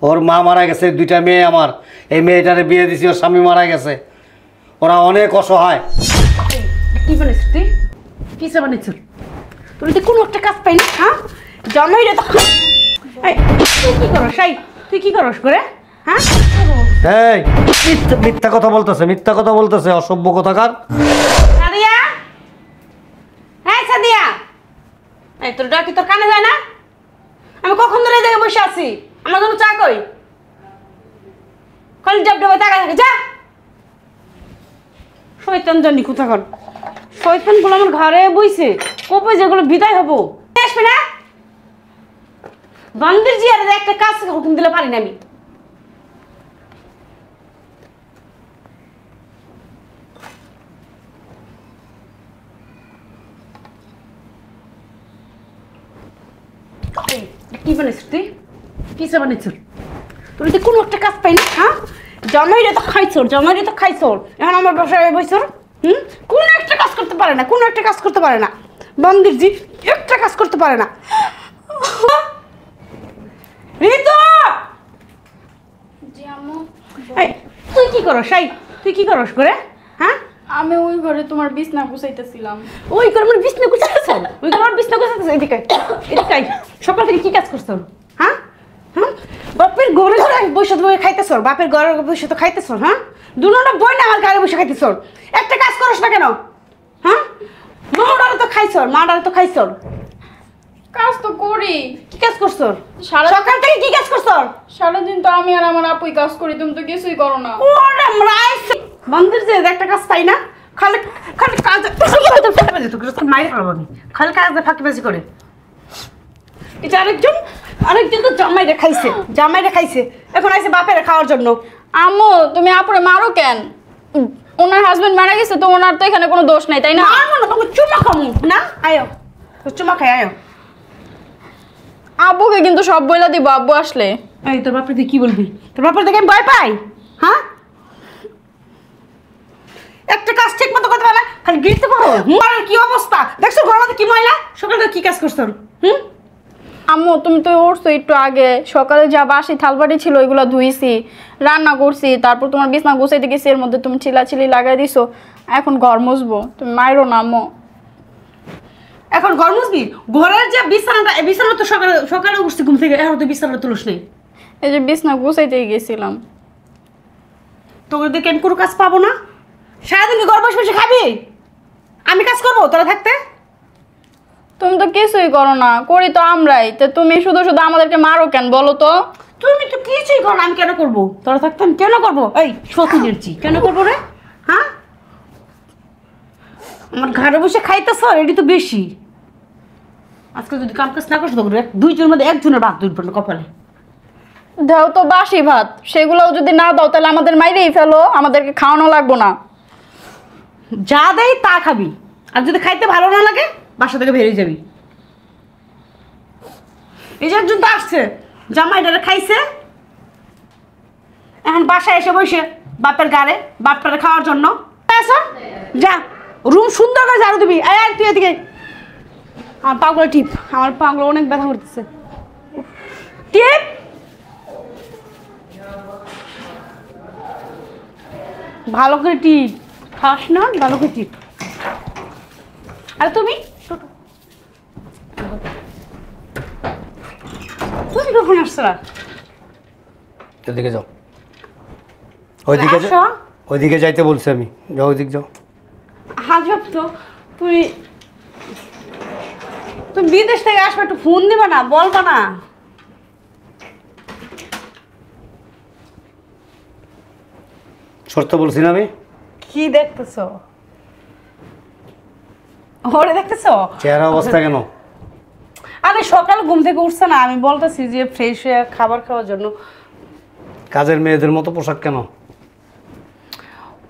ওর মা মারা গেছে, দুইটা মেয়ে আমার। এই মেয়েটারে বিয়ে দিছি, ওর স্বামী মারা গেছে। ওরা অনেক অসহায়। কি বানিস তুই? কিসে বানিস তুই? তো কোনো একটা কাজ পাই না, হ্যাঁ? জামাই রে তো তুই কি করস? তুই কি করস করে, হ্যাঁ? এই মিথ্যা কথা বলতেছে, মিথ্যা কথা বলতেছে, অসভ্য কথাকার। সাদিয়া, হ্যাঁ সাদিয়া, এই তোর ডাকি তোর কানে যায় না? আমি কখন ধরে এই জায়গায় বসে আছি, আমার জন্য চা কই। খালি জব ডবে টাকা থাকে, যা। শয়তান জানি কোথাকার, শয়তান গুলো আমার ঘরে বইছে, কবে যেগুলো বিদায় হবো। আসবে না বান্দির জি, আর একটা কাজ হুকুম দিলে পারি না আমি। কি বানিস তুই? কিসে বানিস তুই? তো কোনো একটা কাজ পাই না, হ্যাঁ? জামাই রে তো খাইছর, জামাই রে তো খাইছর, এখন আমার বাসায় বইছর। কোন একটা কাজ করতে পারে না, কোন একটা কাজ করতে পারে না। বান্দির জি একটা কাজ করতে পারে না। রিতু, জি আম্মু। এই তুই কি করস? তুই কি করস করে, হ্যাঁ? আমি ওই ঘরে তোমার বিছনা গুছাইতেছিলাম। ওই করে আমার বিছনা গুছাইতেছ? ওই করে আমার বিছনা গুছাইতেছ? এদিকে এদিকে সকাল থেকে কি কাজ করছ, হ্যাঁ? হ্যাঁ, বাপের ঘরে ঘরে বসে বসে খাইতেছ, বাপের ঘরে বসে তো খাইতেছ, হ্যাঁ? দুনোটা বই না আমার ঘরে বসে খাইতেছ, একটা কাজ করস না কেন, হ্যাঁ? মাডারে তো খাইছ, মাডারে তো খাইছ। কাজ তো করি। কি কাজ করছ? সকাল থেকে কি কাজ করছ? সারাদিন তো আমি আর আমার আপুই কাজ করি, তুমি তো কিছুই করো না। ওরে মাইস মন্দির যে একটা কাজ পাই না, খালি খালি কাজ ফাঁকিবাজি তো তোর মাইরে খাবো আমি, খালি কাজ ফাঁকিবাজি করে। এটা আরেকজন তো জামাইরে খাইছে, জামাইরে খাইছে, এখন আইছে বাপেরে খাওয়ার জন্য। আম্মু তুমি আপুরে মারো কেন? ওনার হাজবেন্ড মারা গেছে তো ওনার তো এখানে কোনো দোষ নাই, তাই না? মারবো না, তোমাকে চুমা খামু না। আয়ো চুমা খাই, আয়ো। আব্বুকে কিন্তু সব বইলা দিব আব্বু আসলে। এই তোর বাপরে তুই কি বলবি? তোর বাপরে দেখে আমি ভয় পাই, হ্যাঁ? একটা কাজ ঠিক মতো করতে পারে না, খালি গিরতে পারো। আর কি অবস্থা দেখছো, ঘরের মধ্যে কি ময়লা, সকালে কি কাজ করছ? আম্মু তুমি তো উঠছো একটু আগে, সকালে যা বাসি থালবাটি ছিল ওইগুলো ধুইছি, রান্না করছি, তারপর তোমার বিছনা গুছাইতে গেছি, এর মধ্যে তুমি চিলাচিলি লাগাই দিছো, এখন ঘর মুছবো, তুমি মাইরো না আম্মু। এখন ঘর মুছবি? ঘরের যে বিছানাটা, বিছানা তো সকালে সকালে উঠছি ঘুম থেকে, এখন তো বিছানা তুলস নেই। এই যে বিছনা গুছাইতে গেছিলাম। তোকে দেখে আমি কোনো কাজ পাবো না, সারাদিন ঘর বসে বসে খাবি, আমি কাজ করবো তোরা থাকতে? তুমি তো কিছুই করো না, করি তো আমরাই, তো তুমি শুধু শুধু আমাদেরকে মারো কেন বলো তো? তুমি তো কিছুই করো না, আমি কেন করবো? তোরা থাকতে আমি কেন করবো? এই সতী নিচ্ছি কেন করবো রে, হ্যাঁ? আমার ঘরে বসে খাইতেছ, এটি তো বেশি। আজকে যদি কাম কাজ না করছো তো দুইজনের মধ্যে একজনের ভাত দুই কপালে। দাও তো বাসি ভাত, সেগুলোও যদি না দাও তাহলে আমাদের মাইরেই ফেলো, আমাদেরকে খাওয়ানো লাগবো না। যা দেয় তা খাবি, আর যদি খাইতে ভালো না লাগে বাসা থেকে বেরিয়ে যাবি। এই যে একজন তো আসছে, জামাইটারে খাইছে, এখন বাসায় এসে বসে বাপের গাড়ে বাপটারে খাওয়ার জন্য। যা রুম সুন্দর করে ঝাড়ু দিবি। আয় তুই এদিকে। আমার পাগুলো টিপ, আমার পাগুলো অনেক ব্যথা করতেছে, টিপ। ভালো করে টিপ, খাস না, ভালো করে টিপ। আর তুমি তুমি কখন আসছো? এদিকে যাও, ওইদিকে যাইতে বলছি আমি, যাও ওইদিকে যাও। হাজব তো, তুমি তুমি বিদেশ থেকে আসবে, একটু ফোন দিবা না, বলবা না? সত্য বলছি না আমি? কি দেখতেছো? ওরে দেখতেছো? চেহারা অবস্থা কেন? আরে সকাল ঘুম থেকে উঠছে না, আমি বলতেছি যে ফ্রেশ হয়ে খাবার খাওয়ার জন্য। কাজের মেয়েদের মতো পোশাক কেন?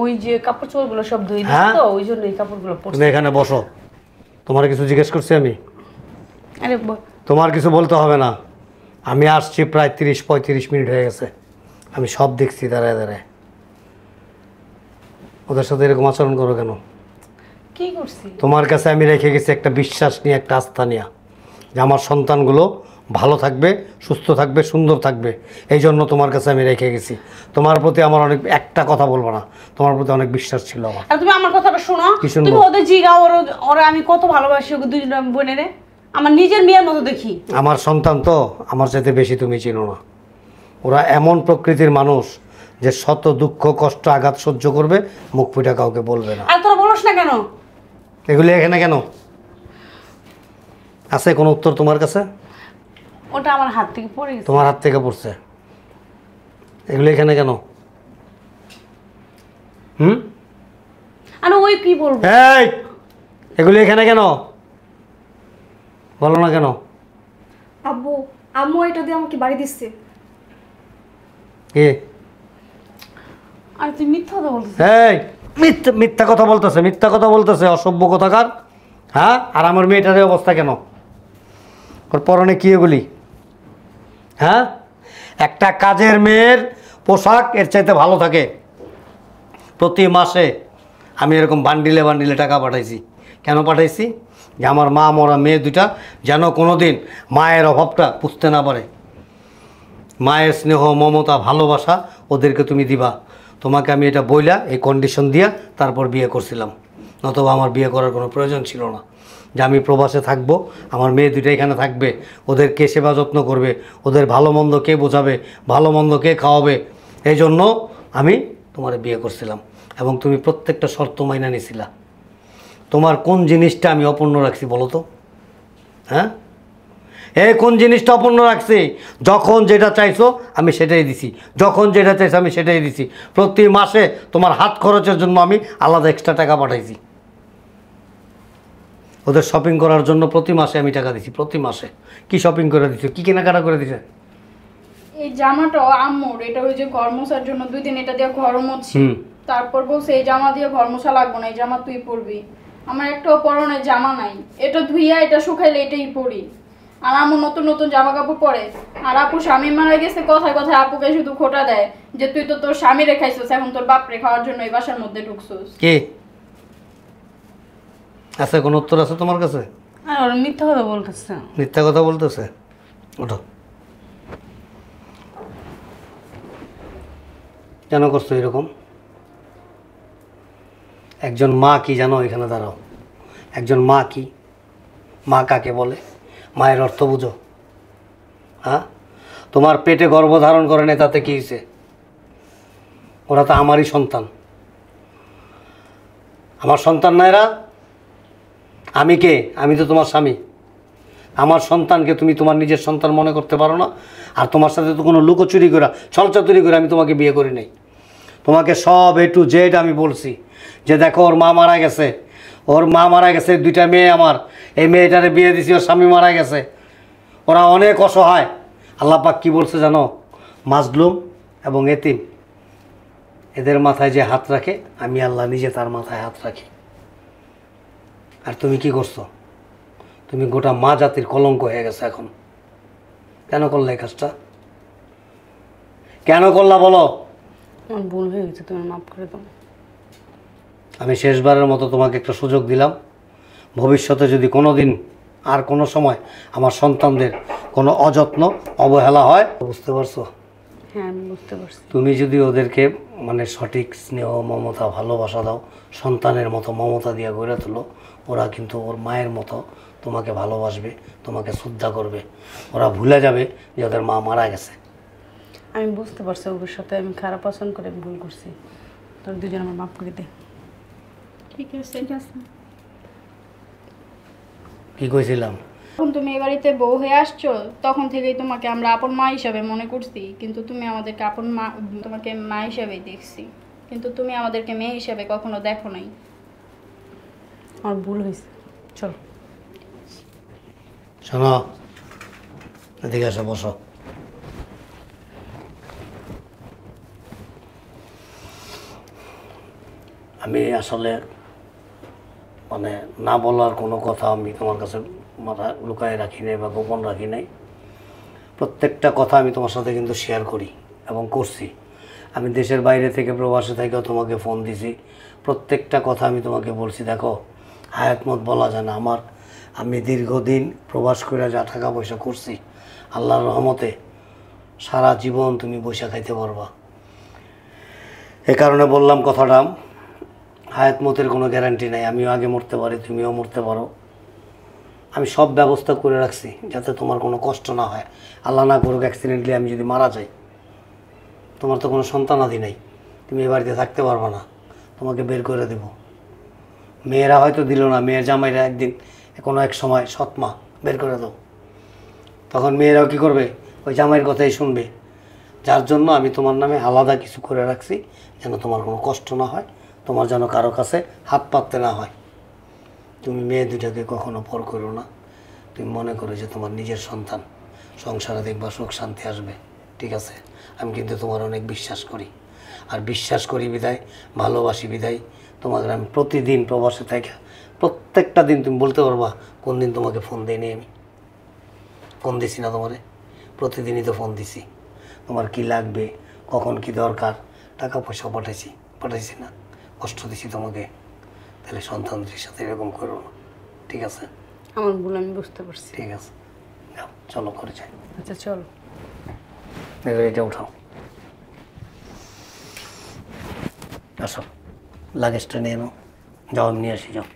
ওই যে কাপড় চোপড়গুলো সব ধুই দিচ্ছি তো, ওই জন্য এই কাপড়গুলো তুমি পরছি। এখানে বসো, তোমার কিছু জিজ্ঞেস করছি আমি? আরে তোমার কিছু বলতে হবে না, আমি আসছি প্রায় 30-35 মিনিট হয়ে গেছে, আমি সব দেখছি দাঁড়ায় দাঁড়ায়। ওদের সাথে এরকম আচরণ করো কেন? কি করছি? তোমার কাছে আমি রেখে গেছি একটা বিশ্বাস নিয়ে, একটা আস্থা নিয়ে, যে আমার সন্তানগুলো ভালো থাকবে, সুস্থ থাকবে, সুন্দর থাকবে, এই জন্য তোমার কাছে আমি রেখে গেছি। তোমার প্রতি আমার অনেক, একটা কথা বলবো না, তোমার প্রতি অনেক বিশ্বাস ছিল আমার। আর তুমি আমার কথাটা শোনো, কি শুনবো? তুমি ওদের জিগা, ওরা আমি কত ভালোবাসি ওকে দুজন বোনের, আমার নিজের মেয়ের মতো দেখি। আমার সন্তান তো আমার চাইতে বেশি তুমি চিনো না। ওরা এমন প্রকৃতির মানুষ যে শত দুঃখ কষ্ট আঘাত সহ্য করবে, মুখ ফুটে কাউকে বলবে না। আর তোরা বলোস না কেন? এগুলি এখানে কেন আছে? কোনো উত্তর তোমার কাছে? ওটা আমার হাত থেকে পড়ে গেছে। তোমার হাত থেকে পড়ছে, এগুলো এখানে কেন? আর ওই কি বলবো? এই, এগুলি এখানে কেন? বলো না কেন? আব্বু, আম্মু এটা দিয়ে আমাকে বাড়ি দিচ্ছে। কে? আর তুই মিথ্যা কথা বলছিস। এই, মিথ্যা কথা বলতেছে, মিথ্যা কথা বলতেছে, অসভ্য কথাকার। হ্যাঁ, আর আমার মেয়েটার এই অবস্থা কেন? ওর পরনে কি এগুলি? হ্যাঁ, একটা কাজের মেয়ের পোশাক এর চাইতে ভালো থাকে। প্রতি মাসে আমি এরকম বান্ডিলে বান্ডিলে টাকা পাঠাইছি। কেন পাঠাইছি? যে আমার মা মরা মেয়ে দুটা যেন কোনো দিন মায়ের অভাবটা বুঝতে না পারে। মায়ের স্নেহ, মমতা, ভালোবাসা ওদেরকে তুমি দিবা। তোমাকে আমি এটা বইলা, এই কন্ডিশন দিয়া তারপর বিয়ে করছিলাম, নতুবা আমার বিয়ে করার কোনো প্রয়োজন ছিল না। যে আমি প্রবাসে থাকবো, আমার মেয়ে দুটো এখানে থাকবে, ওদের কে সেবা যত্ন করবে, ওদের ভালো মন্দ কে বোঝাবে, ভালো মন্দ কে খাওয়াবে, এই জন্য আমি তোমার বিয়ে করছিলাম। এবং তুমি প্রত্যেকটা শর্ত মাইনা নিছিলা। তোমার কোন জিনিসটা আমি অপূর্ণ রাখছি বলো তো? হ্যাঁ, এই কোন জিনিসটা অপূর্ণ রাখছি? যখন যেটা চাইছো আমি সেটাই দিছি, যখন যেটা চাইছো আমি সেটাই দিছি। প্রতি মাসে তোমার হাত খরচের জন্য আমি আলাদা এক্সট্রা টাকা পাঠাইছি। ওদের শপিং করার জন্য প্রতি মাসে আমি টাকা দিছি। প্রতি মাসে কি শপিং করে দিছো, কি কেনাকাটা করে দিছে? এই জামাটাও আম্মুর, এটা ওই যে ঘর মোছার জন্য 2 দিন এটা দিয়ে ঘর মুছছি। তারপর বলছে এই জামা দিয়ে ঘর মোছা লাগবে না, এই জামা তুই পরবি। আমার একটাও পরনের জামা নাই, এটা ধুইয়া এটা শুকাইলে এটাই পরি। আর আম্মু নতুন নতুন জামা কাপড় পরে। আর আপু স্বামী মারা গেছে, কথায় কথায় আপুকে শুধু খোটা দেয় যে তুই তো তোর স্বামী রেখাইছিস, এখন তোর বাপরে খাওয়ার জন্য এই বাসার মধ্যে ঢুকছিস। কে আছে? কোন উত্তর আছে তোমার কাছে? আর ওরা মিথ্যা কথা বলতেছে। মিথ্যা কথা বলতেছে? ওঠো। কেন করছো এরকম? একজন মা কি জানো? এখানে দাঁড়াও। একজন মা কি? মা কাকে বলে? মায়ের অর্থ বুঝো? হ্যাঁ, তোমার পেটে গর্ভধারণ করে নেই, তাতে কি হয়েছে? ওরা তো আমারই সন্তান। আমার সন্তান না এরা? আমি কে? আমি তো তোমার স্বামী। আমার সন্তানকে তুমি তোমার নিজের সন্তান মনে করতে পারো না? আর তোমার সাথে তো কোনো লুকোচুরি করে, ছলচাতুরি করে আমি তোমাকে বিয়ে করি নাই। তোমাকে সব A to Z আমি বলছি যে দেখো ওর মা মারা গেছে, ওর মা মারা গেছে, 2টা মেয়ে আমার, এই মেয়েটারে বিয়ে দিছি, ওর স্বামী মারা গেছে, ওরা অনেক অসহায়। আল্লাহ পাক কি বলছে জানো? মাজলুম এবং এতিম এদের মাথায় যে হাত রাখে, আমি আল্লাহ নিজে তার মাথায় হাত রাখি। আর তুমি কি করছো? তুমি গোটা মা জাতির কলঙ্ক হয়ে গেছে এখন। কেন করলে এই কাজটা? কেন করলা বলো? আমার ভুল হয়ে গেছে, তুমি মাফ করে দাও। আমি শেষবারের মতো তোমাকে একটা সুযোগ দিলাম। ভবিষ্যতে যদি কোনো দিন আর কোনো সময় আমার সন্তানদের কোনো অযত্ন, অবহেলা হয়, বুঝতে পারছো? হ্যাঁ, আমি বুঝতে পারছি। তুমি যদি ওদেরকে মানে সঠিক স্নেহ, মমতা, ভালোবাসা দাও, সন্তানের মতো মমতা দিয়ে গড়ে তোলো, ওরা কিন্তু ওর মায়ের মতো তোমাকে ভালোবাসবে, তোমাকে শ্রদ্ধা করবে। ওরা ভুলে যাবে যে ওদের মা মারা গেছে। আমি বুঝতে পারছি ওর সাথে আমি খারাপ আচরণ করে আমি ভুল করছি। তোর দুজন আমার মাফ করে দে। ঠিক আছে, ঠিক আছে। কি কইছিলাম? যখন তুমি এই বাড়িতে বউ হয়ে আসছো তখন থেকেই তোমাকে আমরা আপন মা হিসাবে মনে করছি, কিন্তু তুমি আমাদেরকে আপন মা, তোমাকে মা হিসাবেই দেখছি, কিন্তু তুমি আমাদেরকে মেয়ে হিসাবে কখনো দেখো নাই। আমার ভুল হয়েছে, চলো। শোনো, এদিকে এসো, বসো। আমি আসলে মানে না বলার কোনো কথা আমি তোমার কাছে মাথা লুকায় রাখি নাই বা গোপন রাখি নাই। প্রত্যেকটা কথা আমি তোমার সাথে কিন্তু শেয়ার করি এবং করছি। আমি দেশের বাইরে থেকে, প্রবাসে থেকেও তোমাকে ফোন দিছি, প্রত্যেকটা কথা আমি তোমাকে বলছি। দেখো, হায়াত মত বলা যায় না। আমি দীর্ঘদিন প্রবাস করে যা টাকা পয়সা করছি, আল্লাহর রহমতে সারা জীবন তুমি বৈশা খাইতে পারবা। এ কারণে বললাম কথাটা, হায়াত মতের কোনো গ্যারান্টি নাই। আমিও আগে মরতে পারি, তুমিও মরতে পারো। আমি সব ব্যবস্থা করে রাখছি যাতে তোমার কোনো কষ্ট না হয়। আল্লাহ না করুক অ্যাক্সিডেন্টলি আমি যদি মারা যাই, তোমার তো কোনো সন্তানাদি নেই, তুমি এ বাড়িতে থাকতে পারবে না, তোমাকে বের করে দেব। মেয়েরা হয়তো দিল না, মেয়ের জামাইরা একদিন কোনো এক সময় সৎমা বের করে দাও, তখন মেয়েরাও কী করবে? ওই জামাইয়ের কথাই শুনবে। যার জন্য আমি তোমার নামে আলাদা কিছু করে রাখছি, যেন তোমার কোনো কষ্ট না হয়, তোমার যেন কারো কাছে হাত পাততে না হয়। তুমি মেয়ে দুটাকে কখনো পর করো না। তুমি মনে করো যে তোমার নিজের সন্তান, সংসারে দেখবা সুখ শান্তি আসবে। ঠিক আছে? আমি কিন্তু তোমার অনেক বিশ্বাস করি, আর বিশ্বাস করি বিদায়, ভালোবাসি বিদায় তোমাদের আমি প্রতিদিন প্রবাসে থাকি, প্রত্যেকটা দিন তুমি বলতে পারবা কোন দিন তোমাকে ফোন দিইনি। আমি ফোন দিছি না তোমারে? প্রতিদিনই তো ফোন দিছি। তোমার কি লাগবে, কখন কি দরকার, টাকা পয়সা পাঠাইছি না? কষ্ট দিছি তোমাকে? তাহলে সন্তানদের সাথে এরকম করো না। ঠিক আছে? আমার ভুল, আমি বুঝতে পারছি। ঠিক আছে, যাও চলো করে যাই। আচ্ছা চলো। এবার এটা উঠাও, আসো লাগেজটা নিয়ে নাও, যাও আমি নিয়ে আসি, যাও।